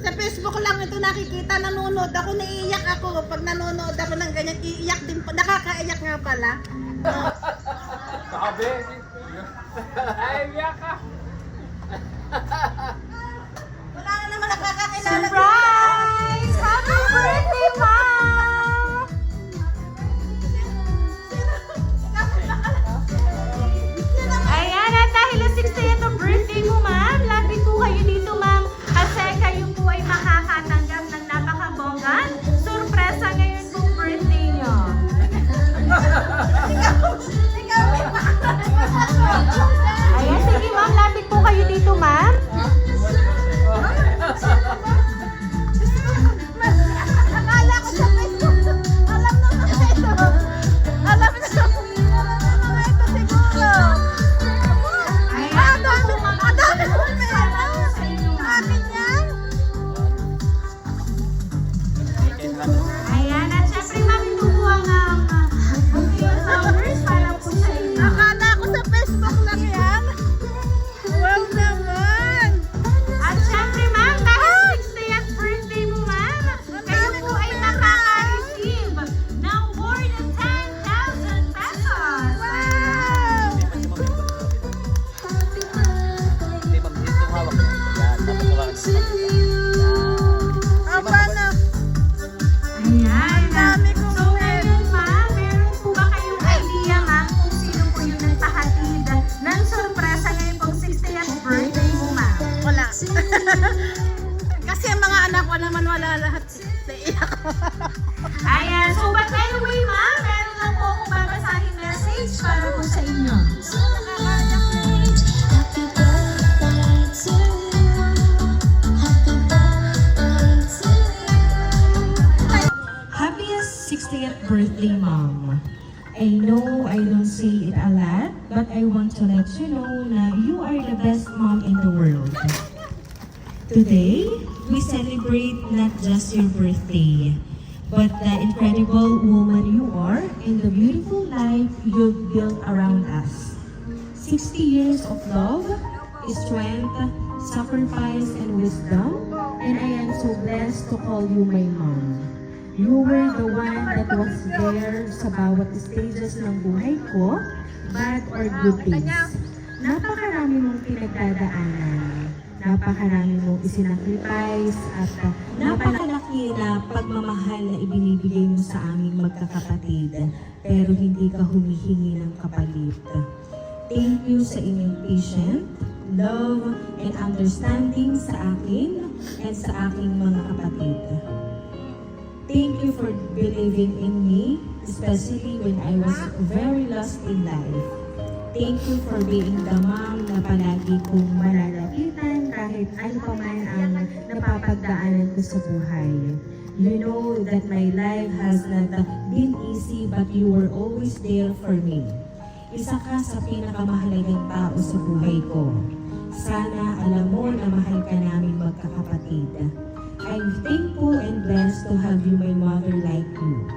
Sa Facebook lang ito nakikita, nanonood ako, naiiyak ako. Pag nanonood ako ng ganyan, iiyak din po. Nakakaiyak nga pala. Sabi. Ay, iyak ka. Wala na naman nakakakilala. Surprise! Happy birthday, Mom! Ayan, at dahil na 60th ang birthday mo, Ma'am, lapit po kayo dito, Ma'am. Kasi kayo po ay makakatanggap ng napakabonggang sorpresa ngayon pong birthday nyo. Ayan, sige, Ma'am, lapit po kayo dito, Ma'am. Akala ko sa Facebook. Alam na mga ito. Alam na mga ito siguro. Ayan, Madami mo pera. Akin yan. Ayan, at syempre, Ma'am, ito po ang flowers para po sa inyo. Akala ko sa Facebook lang yan. Wow naman. At syempre, Ma'am, dahil 60th birthday mo, Ma'am, kayo po ay makaka-receive ng more than 10,000 pesos. Wow. Hindi, mag-dito hawak mo. Yan, tapos hawakan mo. Ah, paano? Ayan. Dami kong So ngayon, Ma'am, meron po ba kayong idea, Ma'am, kung sino po yung nagpahatid ng sorpresa ngayon pong 60th birthday mo, Ma'am? Wala. Kasi ang mga anak ko naman wala lahat. Naiiyak ko. Ayan. So, but anyway, Ma'am, meron lang po akong babasahin message para po sa inyo. Happiest 60th birthday, Mom. I know I don't say it a lot, but I want to let you know na you are the best mom in the world. Today, we celebrate not just your birthday, but the incredible woman you are and the beautiful life you've built around us. 60 years of love, strength, sacrifice, and wisdom, and I am so blessed to call you my mom. You were the one that was there sa bawat stages ng buhay ko, bad or good days. Napakarami mong pinagdadaanan, napakarami mong isinakripice, at napakalaki na pagmamahal na ibinibigay mo sa aming magkakapatid, pero hindi ka humihingi ng kapalit. Thank you sa inyong patient, love, and understanding sa akin and sa aking mga kapatid. Thank you for believing in me, especially when I was very lost in life. Thank you for being the mom na palagi kong malalapitan kahit ano pa man ang napapagdaanan ko sa buhay. You know that my life has not been easy, but you were always there for me. Isa ka sa pinakamahalagang tao sa buhay ko. Sana alam mo na mahal ka namin magkakapatid. I'm thankful and blessed to have you, my mother, like you.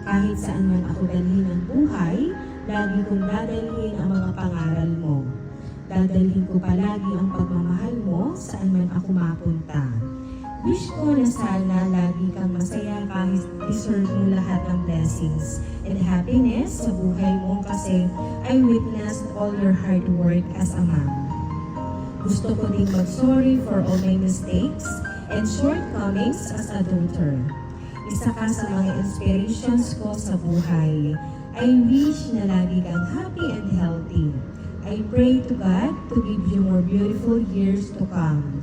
Kahit saan man ako dalhin ng buhay, lagi kong dadalhin ang mga pangaral mo. Dadalhin ko palagi ang pagmamahal mo saan man ako mapunta. Wish ko na sana lagi kang masaya kahit deserve mo lahat ng blessings and happiness sa buhay mo kasi I witnessed all your hard work as a mom. Gusto ko ding mag-sorry for all my mistakes and shortcomings as a daughter. Isa ka sa mga inspirations ko sa buhay. I wish na lagi kang happy and healthy. I pray to God to give you more beautiful years to come.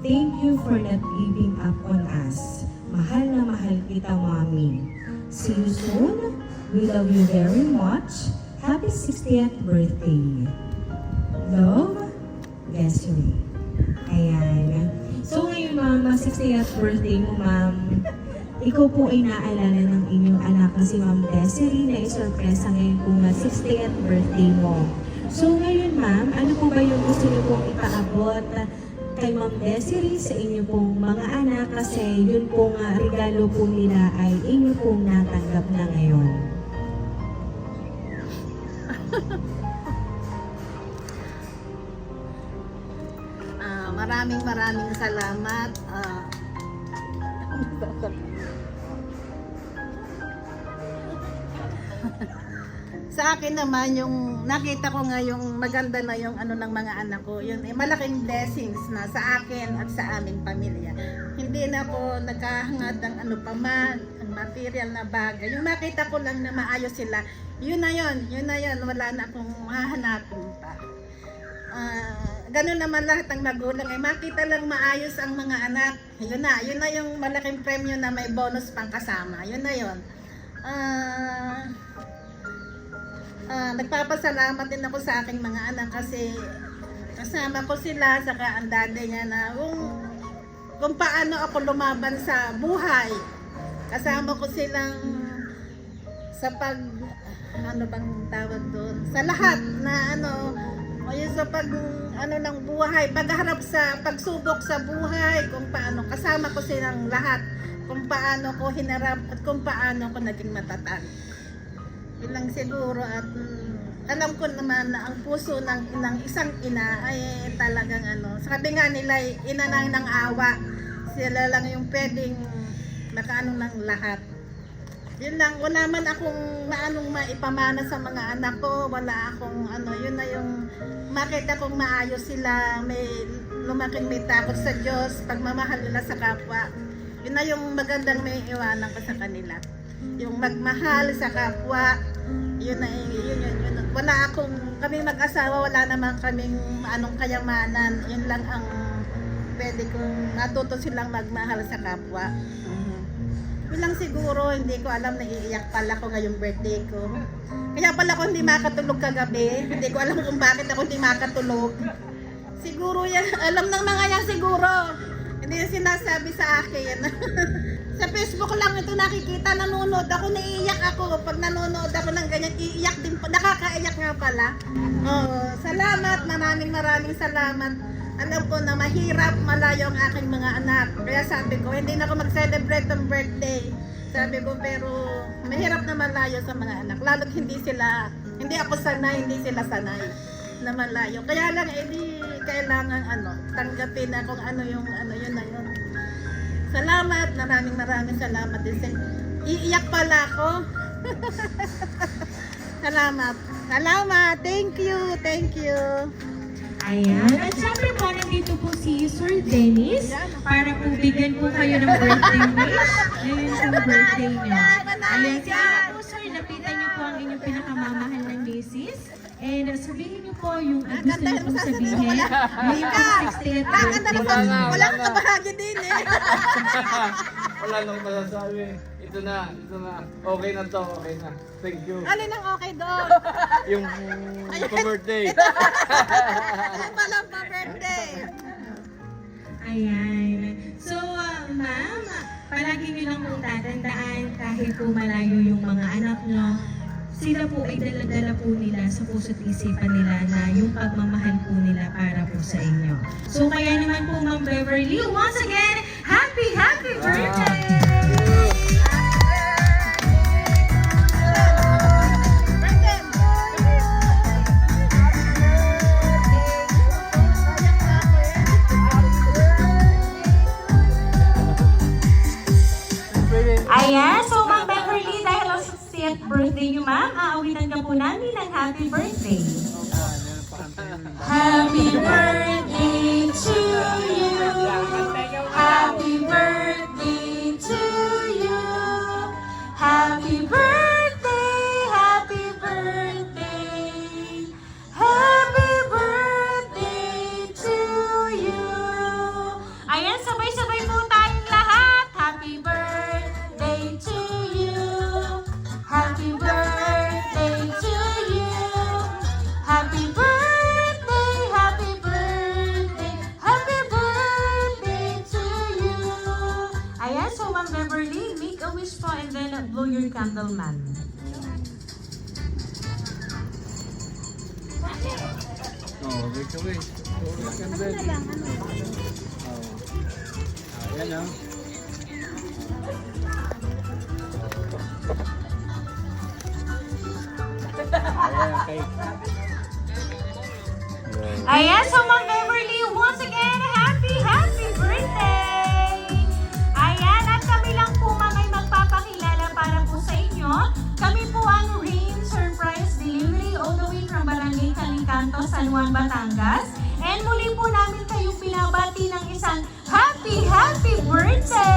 Thank you for not giving up on us. Mahal na mahal kita, Mommy. See you soon. We love you very much. Happy 60th birthday. Love, Desiree. Ayan. So ngayon, Ma'am, 60th birthday mo, Ma'am. Ikaw po ay naalala ng inyong anak na si Ma'am Desiree na isorpresa ngayon kung 60th birthday mo. So ngayon, Ma'am, ano po ba yung gusto niyo pong ipaabot kay Ma'am Desiree sa inyo pong mga anak kasi yun pong regalo po nila ay inyo pong natanggap na ngayon? Maraming salamat. sa akin naman, yung nakita ko nga yung maganda na yung ano ng mga anak ko, yun eh, malaking blessings na sa akin at sa aming pamilya. Hindi na po nagkahangad ng ano pa man, ang material na bagay. Yung makita ko lang na maayos sila, yun na yun, wala na akong hahanapin pa. Ganun naman lahat ng magulang, eh, makita lang maayos ang mga anak. Yun na yung malaking premyo na may bonus pang kasama. Yun na yun. Nagpapasalamat din ako sa aking mga anak kasi kasama ko sila, saka ang daddy niya na kung paano ako lumaban sa buhay. Kasama ko silang sa ano bang tawag doon? Sa lahat na o yun sa ng buhay, pagharap sa pagsubok sa buhay, kung paano kasama ko silang lahat, kung paano ko hinarap at kung paano ko naging matatag. Yun lang siguro, at alam ko naman na ang puso ng isang ina ay talagang sabi nga nila, ina ng awa, sila lang yung pwedeng makaano ng lahat. Yun lang, wala man akong maipamana sa mga anak ko, wala akong yun na yung makita kong maayos sila, may lumaking may takot sa Diyos, pagmamahal nila sa kapwa. Yun na yung magandang may iwanan ko sa kanila. Yung magmahal sa kapwa, yun. Wala kami mag-asawa, wala naman kaming kayamanan. Yun lang ang pwede kong natuto silang magmahal sa kapwa. Yun lang siguro, hindi ko alam, naiiyak pala ko ngayong birthday ko. Kaya pala ako hindi makatulog kagabi. Hindi ko alam kung bakit ako hindi makatulog. Siguro yan, alam ng mga yan siguro. Hindi yung sinasabi sa akin. Sa Facebook lang ito nakikita, nanonood ako, naiiyak ako. Pag nanonood ako ng ganyan, iiyak din po. Nakakaiyak nga pala. Salamat, maraming salamat. Alam ko na mahirap malayo ang aking mga anak. Kaya sabi ko, hindi na ako mag-celebrate ng birthday. Sabi ko, pero mahirap na malayo sa mga anak. Lalo't hindi ako sanay, hindi sila sanay na malayo. Kaya lang, kailangan tanggapin na kung yun na yun. Salamat, maraming salamat din. Iiyak pala ako. Salamat, thank you. Ayan. At syempre po, nandito po si Sir Dennis para po bigyan po kayo ng birthday wish. Ngayon yung birthday niya. Ayan, sige po sir, lapitan niyo po ang inyong pinakamamahal ng misis. And sabihin niyo po yung gusto niyo pong sabihin. Ngayon po 60th birthday. Wala kang kabahagi din eh. Wala nang masasabi. Ito na. Okay na to, okay na. Thank you. Alin ang okay doon? Yung pa-birthday. Alin pala pa-birthday? Ayan. So, ma'am, palagi niyo lang po tatandaan kahit po malayo yung mga anak niyo, sila po ay dala-dala po nila sa puso't isipan nila na yung pagmamahal po nila para po sa inyo. So, kaya naman po, Ma'am Beverly, once again, happy birthday! Ayan, so Ma'am Beverly, dahil ang 60th birthday niyo, ma'am, aawitan ka po namin ng happy birthday. Happy birthday to you. Happy birthday to you. Happy birthday, happy birthday. Happy birthday to you. Ayan, sabay-sabay po tayong lahat. Happy birthday to you. Happy birthday to you. Happy birthday, happy birthday, happy birthday to you. Ayan, so Ma'am Beverly, make a wish po and then blow your candle, ma'am. Wait. Ayan okay. Ayan, so Ma'am Beverly, once again, happy birthday! Ayan, at kami lang po ma'am ay magpapakilala para po sa inyo. Kami po ang birthday!